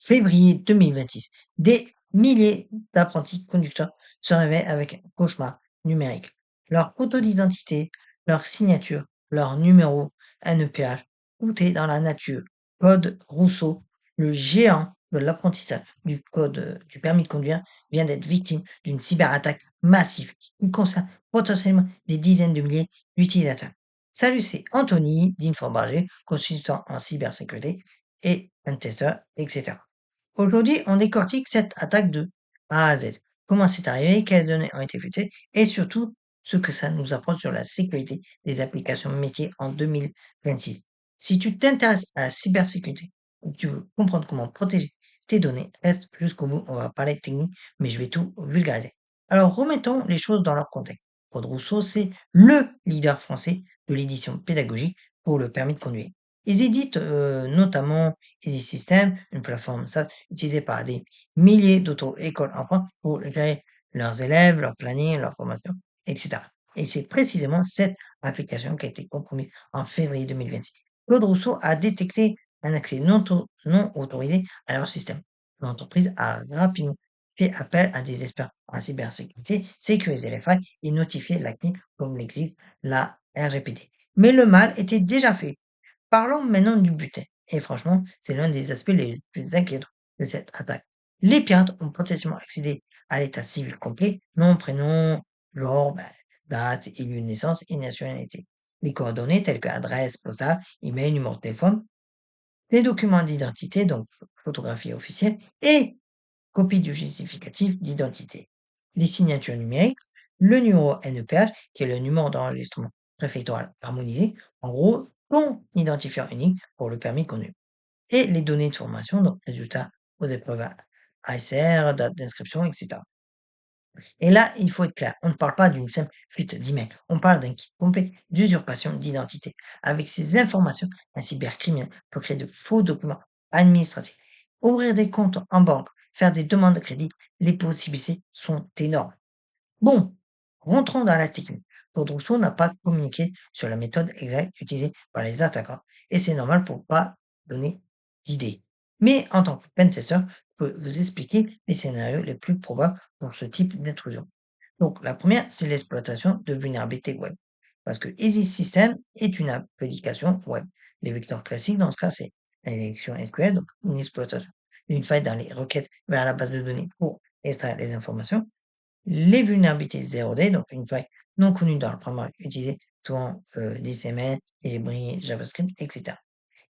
Février 2026, des milliers d'apprentis conducteurs se réveillent avec un cauchemar numérique. Leur photo d'identité, leur signature, leur numéro NEPH, tout est dans la nature. Code Rousseau, le géant de l'apprentissage du code du permis de conduire, vient d'être victime d'une cyberattaque massive qui concerne potentiellement des dizaines de milliers d'utilisateurs. Salut, c'est Anthony d'Inforbarger, consultant en cybersécurité et un testeur, etc. Aujourd'hui, on décortique cette attaque de A à Z. Comment c'est arrivé, quelles données ont été fuitées et surtout ce que ça nous apprend sur la sécurité des applications métiers en 2026. Si tu t'intéresses à la cybersécurité ou que tu veux comprendre comment protéger tes données, reste jusqu'au bout, on va parler de technique, mais je vais tout vulgariser. Alors remettons les choses dans leur contexte. Claude Rousseau, c'est le leader français de l'édition pédagogique pour le permis de conduire. Ils éditent notamment Easy System, une plateforme SaaS utilisée par des milliers d'auto-écoles en France pour gérer leurs élèves, leur planning, leur formation, etc. Et c'est précisément cette application qui a été compromise en février 2026. Claude Rousseau a détecté un accès non autorisé à leur système. L'entreprise a rapidement fait appel à des experts en cybersécurité, sécuriser les failles et notifier la CNIL comme l'exige la RGPD. Mais le mal était déjà fait. Parlons maintenant du butin. Et franchement, c'est l'un des aspects les plus inquiétants de cette attaque. Les pirates ont potentiellement accédé à l'état civil complet, nom, prénom, genre, date et lieu de naissance et nationalité. Les coordonnées telles que adresse postale, email, numéro de téléphone, les documents d'identité, donc photographie officielle, et copie du justificatif d'identité. Les signatures numériques, le numéro NEPH, qui est le numéro d'enregistrement préfectoral harmonisé, en gros, ton identifiant unique pour le permis de conduire. Et les données de formation, donc résultats aux épreuves ASR, date d'inscription, etc. Et là, il faut être clair, on ne parle pas d'une simple fuite d'email, on parle d'un kit complet d'usurpation d'identité. Avec ces informations, un cybercriminel peut créer de faux documents administratifs, ouvrir des comptes en banque, faire des demandes de crédit, les possibilités sont énormes. Bon, rentrons dans la technique. Claude Rousseau n'a pas communiqué sur la méthode exacte utilisée par les attaquants, et c'est normal pour pas donner d'idées. Mais en tant que pentester, je peux vous expliquer les scénarios les plus probables pour ce type d'intrusion. Donc, la première, c'est l'exploitation de vulnérabilités web. Parce que Easy System est une application web. Les vecteurs classiques, dans ce cas, c'est l'injection SQL, donc une exploitation d'une faille dans les requêtes vers la base de données pour extraire les informations. Les vulnérabilités 0D, donc une faille non connue dans le framework utilisé, souvent des CMS, des librairies JavaScript, etc.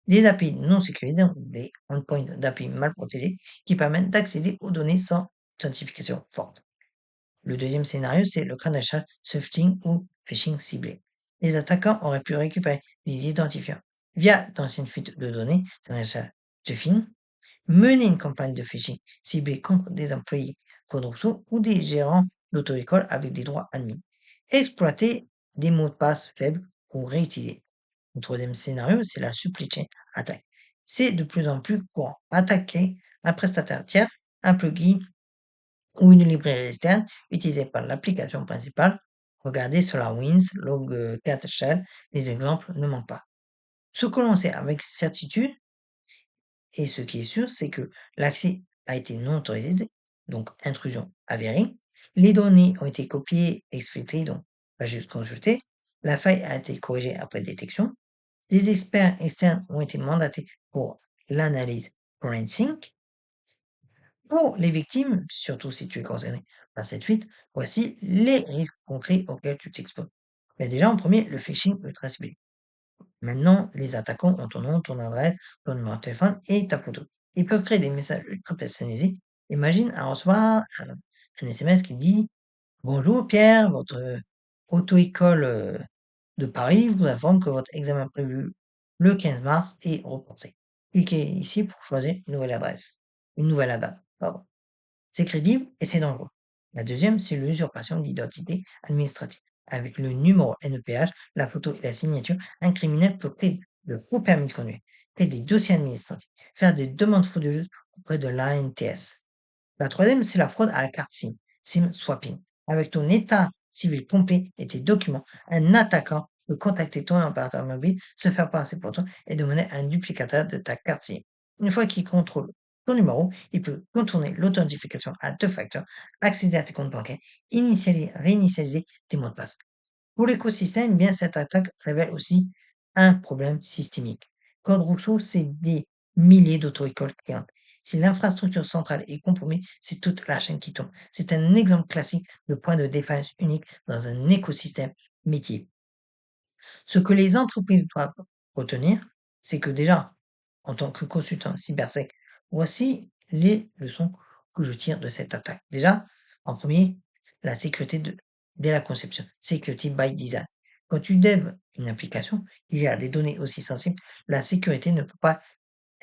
Des API non sécurisés, donc des endpoints d'API mal protégés, qui permettent d'accéder aux données sans authentification forte. Le deuxième scénario, c'est le credential stuffing ou phishing ciblé. Les attaquants auraient pu récupérer des identifiants via d'anciennes fuites de données, credential stuffing, mener une campagne de phishing ciblée contre des employés Code Rousseau ou des gérants d'auto-école avec des droits admis. Exploiter des mots de passe faibles ou réutilisés. Le troisième scénario, c'est la supply chain attaque. C'est de plus en plus courant. Attaquer un prestataire tierce, un plugin ou une librairie externe utilisée par l'application principale. Regardez SolarWinds, Log4 Shell, les exemples ne manquent pas. Ce que l'on sait avec certitude, et ce qui est sûr, c'est que l'accès a été non autorisé, donc intrusion avérée. Les données ont été copiées, exfiltrées, donc pas juste consultées. La faille a été corrigée après détection. Des experts externes ont été mandatés pour l'analyse forensic. Pour les victimes, surtout si tu es concerné par cette fuite, voici les risques concrets auxquels tu t'exposes. Mais déjà, en premier, le phishing ultra ciblé. Maintenant, les attaquants ont ton nom, ton adresse, ton numéro de téléphone et ta photo. Ils peuvent créer des messages ultra personnalisés. Imagine à recevoir un SMS qui dit Bonjour Pierre, votre auto-école de Paris vous informe que votre examen prévu le 15 mars est repoussé. Cliquez ici pour choisir une nouvelle date. Pardon. C'est crédible et c'est dangereux. La deuxième, c'est l'usurpation d'identité administrative. Avec le numéro NEPH, la photo et la signature, un criminel peut créer de faux permis de conduire, créer des dossiers administratifs, faire des demandes frauduleuses auprès de l'ANTS. La troisième, c'est la fraude à la carte SIM, SIM swapping. Avec ton état civil complet et tes documents, un attaquant peut contacter ton opérateur mobile, se faire passer pour toi et demander un duplicateur de ta carte SIM. Une fois qu'il contrôle Ton numéro, il peut contourner l'authentification à deux facteurs, accéder à tes comptes bancaires, initialiser, réinitialiser tes mots de passe. Pour l'écosystème, bien cette attaque révèle aussi un problème systémique. Code Rousseau, c'est des milliers d'auto-écoles clientes. Si l'infrastructure centrale est compromise, c'est toute la chaîne qui tombe. C'est un exemple classique de point de défaillance unique dans un écosystème métier. Ce que les entreprises doivent retenir, c'est que déjà, en tant que consultant cybersec, voici les leçons que je tire de cette attaque. Déjà, en premier, la sécurité dès la conception. Security by design. Quand tu devs une application, il y a des données aussi sensibles. La sécurité ne peut pas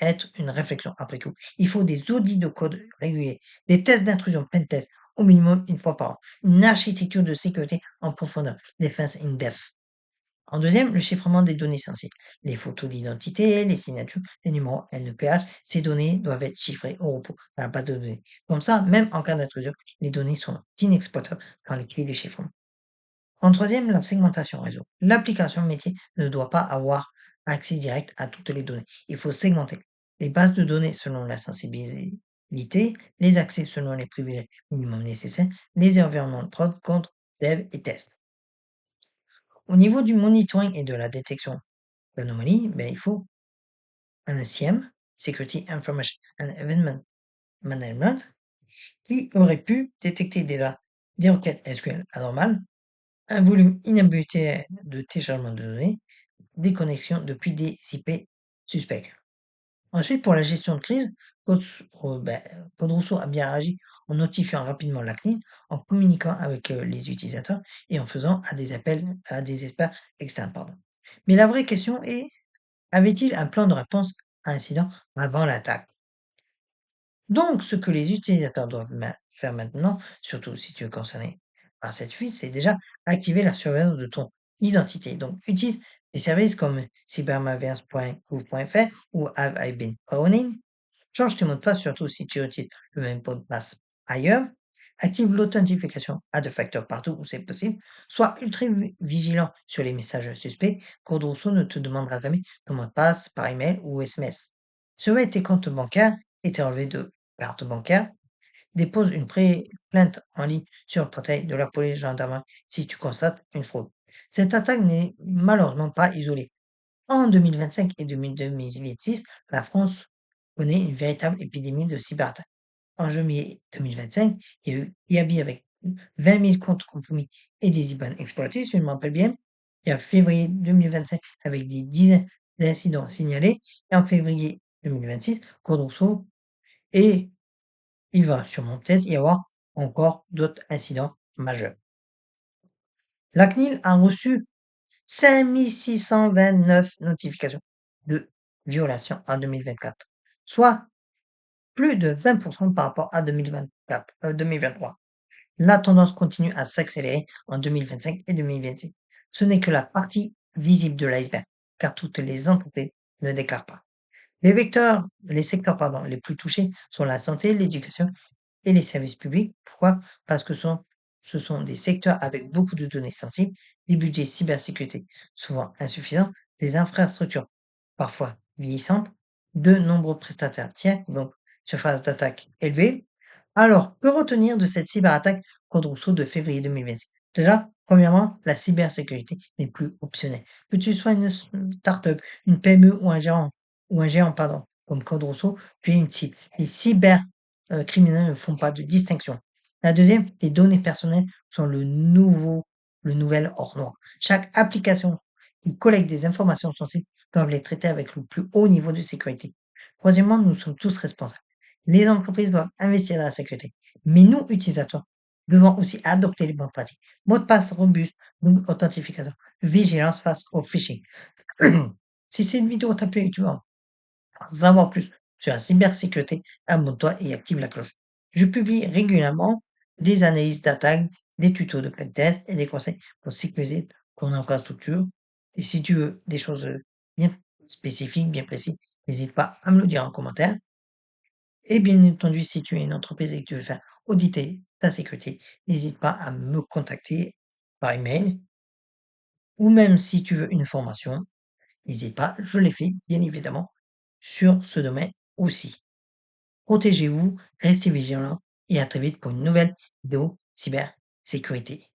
être une réflexion après coup. Il faut des audits de code réguliers, des tests d'intrusion, pen test, au minimum une fois par an, une architecture de sécurité en profondeur, defense in depth. En deuxième, le chiffrement des données sensibles. Les photos d'identité, les signatures, les numéros NEPH, ces données doivent être chiffrées au repos dans la base de données. Comme ça, même en cas d'intrusion, les données sont inexploitables dans les clés de chiffrement. En troisième, la segmentation réseau. L'application métier ne doit pas avoir accès direct à toutes les données. Il faut segmenter les bases de données selon la sensibilité, les accès selon les privilèges minimum nécessaires, les environnements de prod, compte, dev et test. Au niveau du monitoring et de la détection d'anomalie, ben, il faut un SIEM, Security Information and Event Management, qui aurait pu détecter déjà des requêtes SQL anormales, un volume inhabituel de téléchargement de données, des connexions depuis des IP suspects. Ensuite, pour la gestion de crise, Code Rousseau a bien réagi en notifiant rapidement la CNIL, en communiquant avec les utilisateurs et en faisant à des appels à des experts externes. Pardon. Mais la vraie question est, avait-il un plan de réponse à incident avant l'attaque? Donc, ce que les utilisateurs doivent faire maintenant, surtout si tu es concerné par cette fuite, c'est déjà activer la surveillance de ton identité. Donc, utilise des services comme cybermalveillance.gouv.fr ou Have I Been Pwned. Change tes mots de passe, surtout si tu utilises le même mot de passe ailleurs. Active l'authentification à deux facteurs partout où c'est possible. Sois ultra vigilant sur les messages suspects. Code Rousseau ne te demandera jamais ton mot de passe par email ou SMS. Surveille tes comptes bancaires et tes relevés de carte bancaire. Dépose une plainte en ligne sur le portail de la police gendarmerie si tu constates une fraude. Cette attaque n'est malheureusement pas isolée. En 2025 et 2026, la France connaît une véritable épidémie de cyberattaques. En janvier 2025, il y a eu IABI avec 20 000 comptes compromis et des IBAN exploités, si je me rappelle bien. Et en février 2025, avec des dizaines d'incidents signalés. Et en février 2026, Code Rousseau. Et il va sûrement peut-être y avoir encore d'autres incidents majeurs. La CNIL a reçu 5629 notifications de violations en 2024, soit plus de 20% par rapport à 2023. La tendance continue à s'accélérer en 2025 et 2026. Ce n'est que la partie visible de l'iceberg, car toutes les entreprises ne déclarent pas. Les secteurs, pardon, les plus touchés sont la santé, l'éducation et les services publics. Pourquoi? Parce que ce sont des secteurs avec beaucoup de données sensibles, des budgets cybersécurité souvent insuffisants, des infrastructures parfois vieillissantes, de nombreux prestataires tiers, donc surface d'attaque élevée. Alors, que retenir de cette cyberattaque contre Rousseau de février 2026? Déjà, premièrement, la cybersécurité n'est plus optionnelle. Que tu sois une start-up, une PME ou un géant, pardon, comme Code Rousseau, tu es une cible. Les criminels ne font pas de distinction. La deuxième, les données personnelles sont le nouvel or noir. Chaque application qui collecte des informations sensibles doit les traiter avec le plus haut niveau de sécurité. Troisièmement, nous sommes tous responsables. Les entreprises doivent investir dans la sécurité, mais nous, utilisateurs, devons aussi adopter les bonnes pratiques. Mot de passe robuste, double authentification, vigilance face au phishing. Si cette vidéo t'a plu et tu veux en savoir plus sur la cybersécurité, abonne-toi et active la cloche. Je publie régulièrement des analyses d'attaques, des tutos de pentest et des conseils pour sécuriser ton infrastructure. Et si tu veux des choses bien spécifiques, bien précises, n'hésite pas à me le dire en commentaire. Et bien entendu, si tu es une entreprise et que tu veux faire auditer ta sécurité, n'hésite pas à me contacter par email ou même si tu veux une formation, n'hésite pas, je l'ai fait bien évidemment sur ce domaine aussi. Protégez-vous, restez vigilants et à très vite pour une nouvelle vidéo cybersécurité.